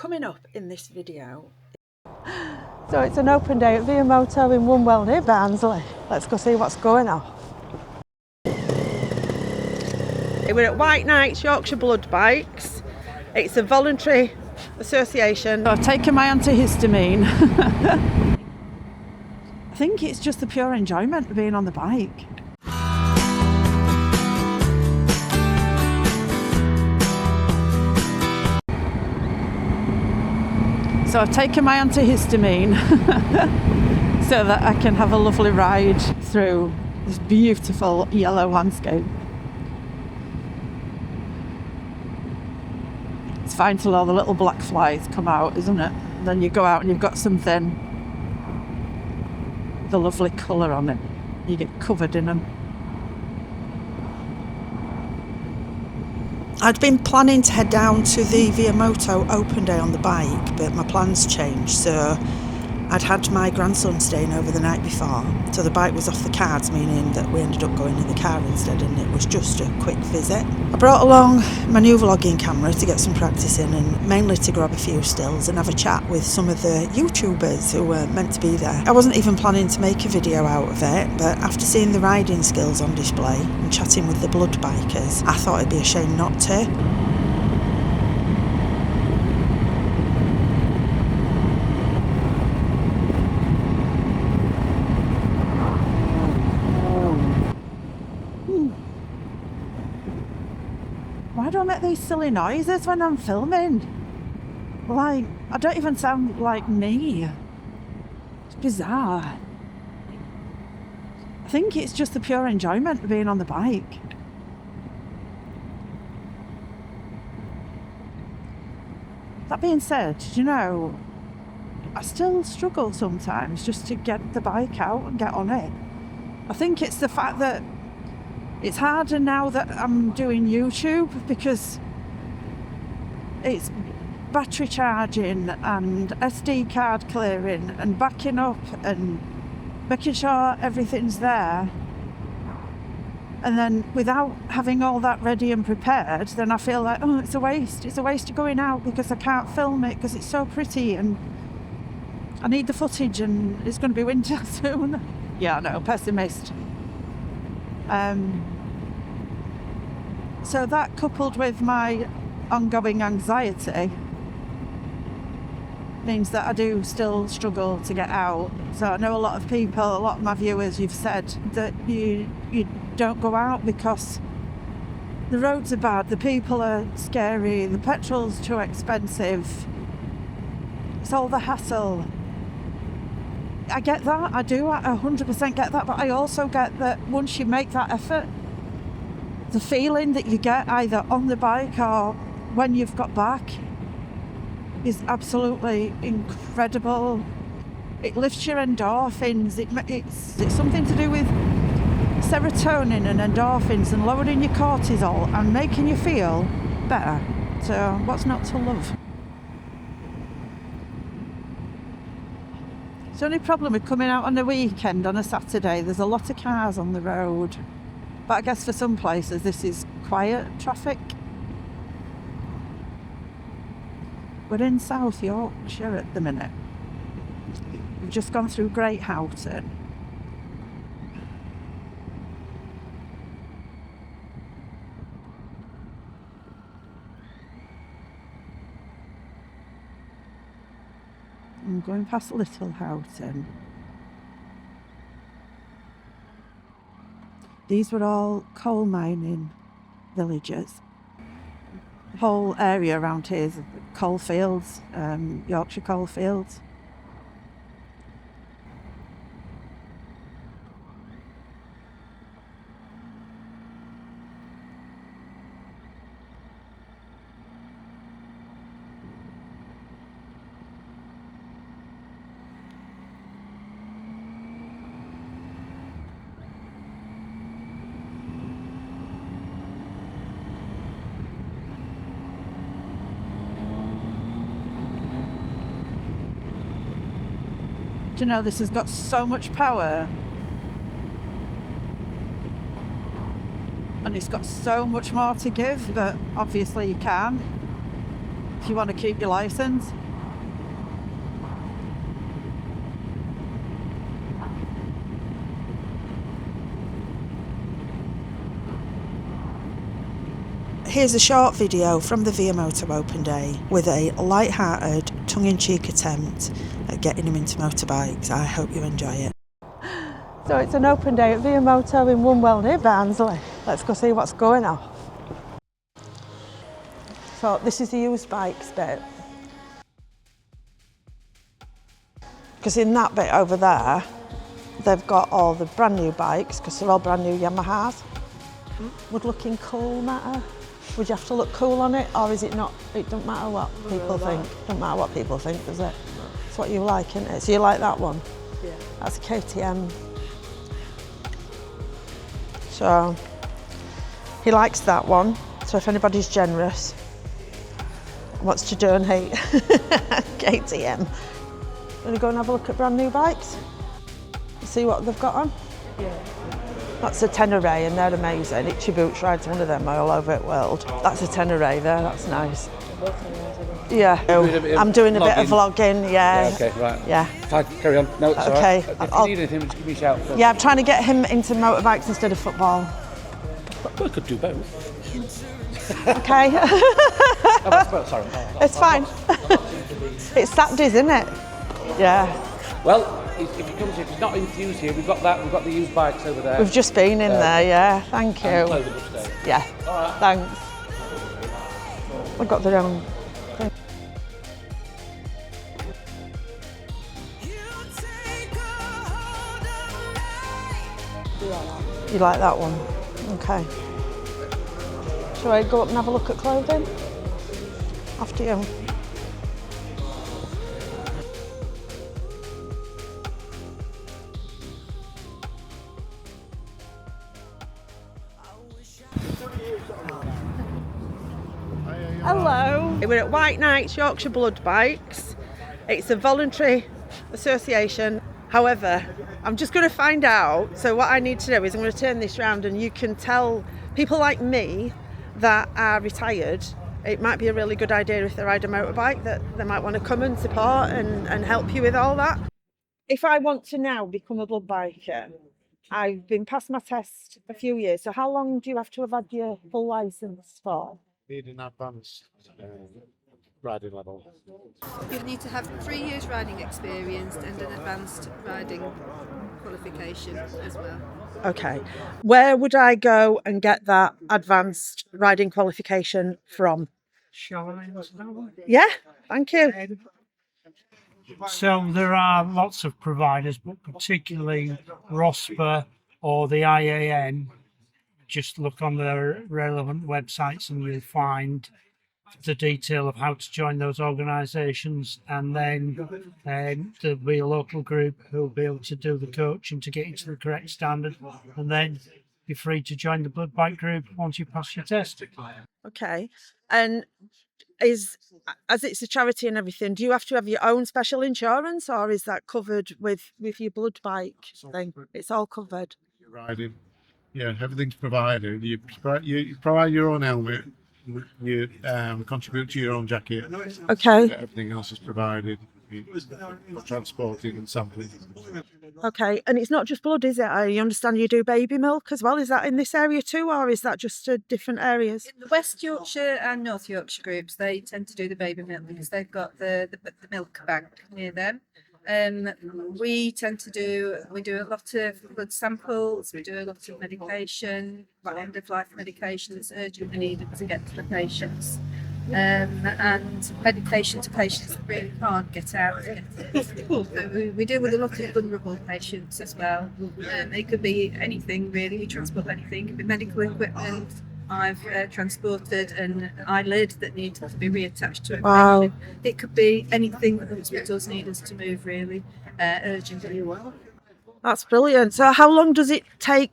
Coming up in this video. So it's an open day at Viamoto in Wombwell near Barnsley. Let's go see what's going on. We're at White Knights Yorkshire Blood Bikes. It's a voluntary association. I've taken my antihistamine. I think it's just the pure enjoyment of being on the bike. So I've taken my antihistamine so that I can have a lovely ride through this beautiful yellow landscape. It's fine till all the little black flies come out, isn't it? And then you go out and you've got something with a lovely colour on it. You get covered in them. I'd been planning to head down to the Viamoto Open day on the bike, but my plans changed, so I'd had my grandson staying over the night before, so the bike was off the cards, meaning that we ended up going in the car instead, and it was just a quick visit. I brought along my new vlogging camera to get some practice in, and mainly to grab a few stills and have a chat with some of the YouTubers who were meant to be there. I wasn't even planning to make a video out of it, but after seeing the riding skills on display and chatting with the blood bikers, I thought it'd be a shame not to. Why do I make these silly noises when I'm filming? Like, I don't even sound like me. It's bizarre. I think it's just the pure enjoyment of being on the bike. That being said, you know, I still struggle sometimes just to get the bike out and get on it. I think it's the fact that it's harder now that I'm doing YouTube because it's battery charging and SD card clearing and backing up and making sure everything's there. And then without having all that ready and prepared, then I feel like, oh, it's a waste. It's a waste of going out because I can't film it because it's so pretty and I need the footage and it's going to be winter soon. Yeah, I know, pessimist. So that, coupled with my ongoing anxiety, means that I do still struggle to get out. So I know a lot of people, a lot of my viewers, you've said that you don't go out because the roads are bad, the people are scary, the petrol's too expensive, it's all the hassle. I get that, I do, I 100% get that, but I also get that once you make that effort, the feeling that you get either on the bike or when you've got back is absolutely incredible. It lifts your endorphins, it's something to do with serotonin and endorphins and lowering your cortisol and making you feel better. So what's not to love? It's the only problem with coming out on a weekend, on a Saturday, there's a lot of cars on the road. But I guess for some places this is quiet traffic. We're in South Yorkshire at the minute. We've just gone through Great Houghton. I'm going past Little Houghton. These were all coal mining villages. The whole area around here is coal fields, Yorkshire coal fields. Do you know, this has got so much power and it's got so much more to give, but obviously you can. if you want to keep your licence. Here's a short video from the VIa Moto Open day with a light-hearted, tongue-in-cheek attempt at getting him into motorbikes. I hope you enjoy it. So it's an open day at Viamoto in Wombwell near Barnsley. Let's go see what's going on. So this is the used bikes bit. Because in that bit over there, they've got all the brand new bikes, because they're all brand new Yamahas. Would looking cool matter? Would you have to look cool on it, or is it not? It don't matter what people think. Don't matter what people think, does it? It's what you like, isn't it? So you like that one? Yeah. That's a KTM. So he likes that one. So if anybody's generous, wants to donate KTM, gonna go and have a look at brand new bikes. See what they've got on. Yeah. That's a Tenere and they're amazing. Aoocci Boots rides one of them all over the world. That's a Tenere there, that's nice. Yeah, I'm doing a bit of vlogging, yeah. Okay, right. Yeah. Fine, carry on. No, it's okay. All right. If you need anything, just give me a shout. Yeah, I'm trying to get him into motorbikes instead of football. We could do both. Okay. Oh, sorry. It's fine. It's Saturdays, isn't it? Yeah. Well, if he's not enthused here, we've got the used bikes over there. We've just been in there, yeah. Thank you. Yeah. All right. Thanks. We've got their own thing. You like that one? Okay. Shall I go up and have a look at clothing? After you. Hello. We're at White Knights Yorkshire Blood Bikes. It's a voluntary association. However, I'm just going to find out. So what I need to do is I'm going to turn this round and you can tell people like me that are retired, it might be a really good idea if they ride a motorbike that they might want to come and support and help you with all that. If I want to now become a blood biker, I've been past my test a few years. So how long do you have to have had your full licence for? Need an advanced riding level. You need to have 3 years riding experience and an advanced riding qualification as well. Okay. Where would I go and get that advanced riding qualification from? Yeah, thank you. So there are lots of providers, but particularly ROSPA or the IAN. Just look on their relevant websites and you'll find the detail of how to join those organisations, and then there'll be a local group who'll be able to do the coaching to get you to the correct standard, and then you're free to join the blood bike group once you pass your test. Okay. And as it's a charity and everything, do you have to have your own special insurance, or is that covered with your blood bike thing? It's all covered. Riding. Yeah, everything's provided. You provide your own helmet. You contribute to your own jacket. Okay. Everything else is provided for transporting and sampling. Okay, and it's not just blood, is it? I understand you do baby milk as well. Is that in this area too, or is that just different areas? In the West Yorkshire and North Yorkshire groups, they tend to do the baby milk because they've got the milk bank near them. We tend to do a lot of blood samples, we do a lot of medication, like end of life medication that's urgently needed to get to the patients. And medication to patients that really can't get out. So we deal with a lot of vulnerable patients as well. It could be anything really, we transport anything. It could be medical equipment. I've transported an eyelid that needs to be reattached to a patient. It could be anything that the hospitals need us to move really urgently. That's brilliant. So how long does it take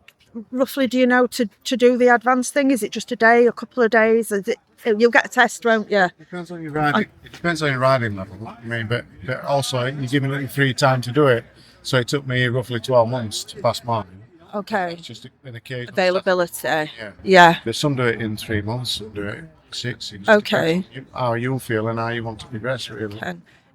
roughly, do you know, to do the advanced thing? Is it just a day, a couple of days? Is it, you'll get a test, won't you? Depends on your riding. It depends on your riding level. I mean, but also you're given it free time to do it. So it took me roughly 12 months to pass mine. Okay. It's just an occasional availability. Yeah. Yeah. There's some do it in 3 months, some do it 6. It just Okay. depends on how you feel and how you want to progress, really.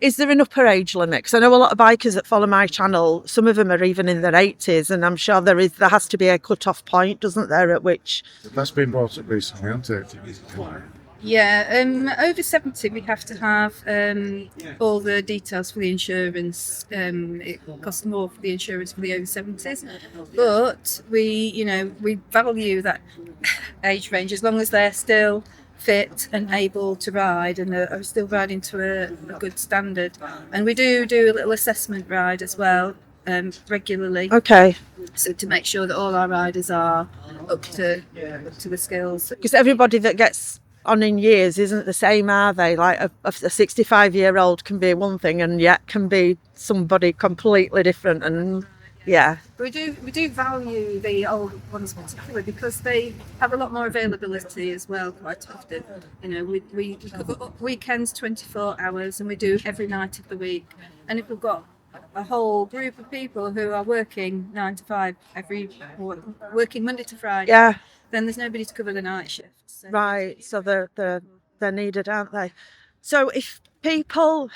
Is there an upper age limit? Because I know a lot of bikers that follow my channel, some of them are even in their 80s, and I'm sure there has to be a cut-off point, doesn't there, at which... That's been brought up recently, hasn't it? Yeah, over 70 we have to have all the details for the insurance. It costs more for the insurance for the over 70s, but we value that age range as long as they're still fit and able to ride and are still riding to a good standard. And we do a little assessment ride as well regularly. Okay. So to make sure that all our riders are up to the skills. Because everybody that gets on in years isn't the same, are they? Like a 65-year-old can be one thing and yet can be somebody completely different. And yeah, we do value the old ones particularly because they have a lot more availability as well. Quite often, we cover weekends 24 hours, and we do every night of the week. And if we've got a whole group of people who are working 9 to 5 working Monday to Friday, yeah, then there's nobody to cover the night shift. So. Right. So they're needed, aren't they? So if people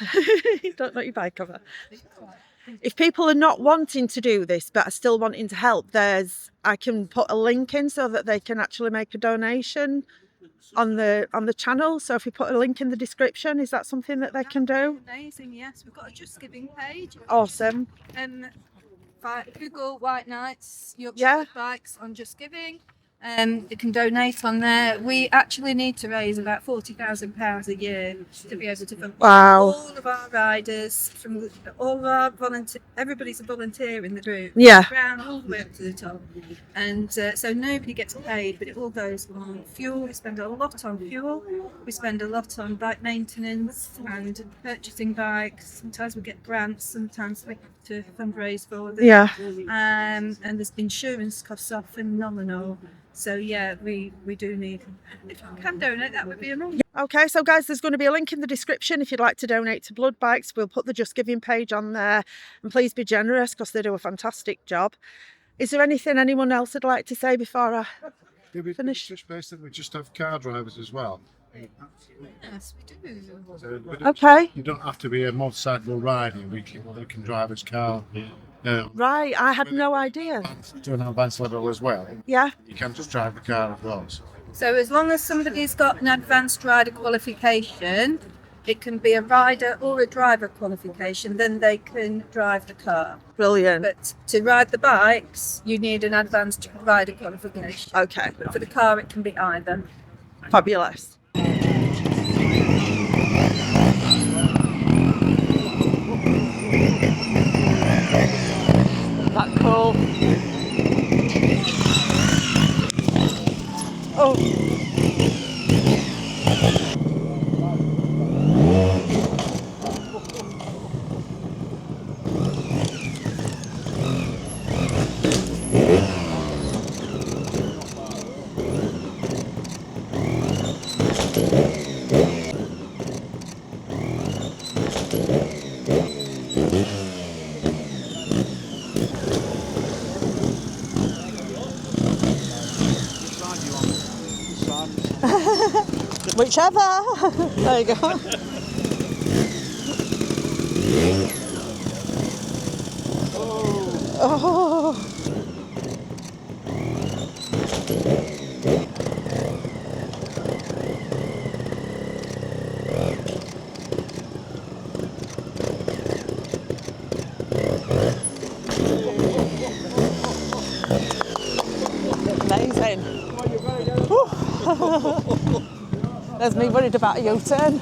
don't know your bike cover. If people are not wanting to do this but are still wanting to help, I can put a link in so that they can actually make a donation on the channel. So if we put a link in the description, is that something that they can do? Amazing, yes. We've got a Just Giving page. Awesome. Google White Nights Yorkshire bikes on Just Giving. You can donate on there. We actually need to raise about £40,000 a year to be able to fund all of our riders, from all of our everybody's a volunteer in the group. Yeah. Around all the way up to the top, and so nobody gets paid, but it all goes on fuel. We spend a lot on fuel. We spend a lot on bike maintenance and purchasing bikes. Sometimes we get grants. Sometimes we have to fundraise for them. Yeah. And the insurance costs are phenomenal. So yeah, we do need, if you can donate, that would be amazing. Okay, so guys, there's going to be a link in the description if you'd like to donate to Blood Bikes. We'll put the Just Giving page on there, and please be generous because they do a fantastic job. Is there anything anyone else would like to say before I finish? Just basically, we just have car drivers as well. Yes, we do. So Okay. you don't have to be a motorcycle rider. We can drive his car. Right, I had no idea. To an advanced level as well. Yeah. You can just drive the car as well. So as long as somebody's got an advanced rider qualification, it can be a rider or a driver qualification, then they can drive the car. Brilliant. But to ride the bikes, you need an advanced rider qualification. Okay. But for the car, it can be either. Fabulous. That cool. Oh. Whichever. There you go. Oh. Amazing. There's me worried about a U-turn.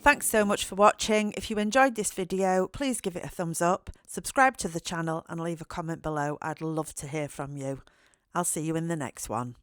Thanks so much for watching. If you enjoyed this video, please give it a thumbs up, subscribe to the channel and leave a comment below. I'd love to hear from you. I'll see you in the next one.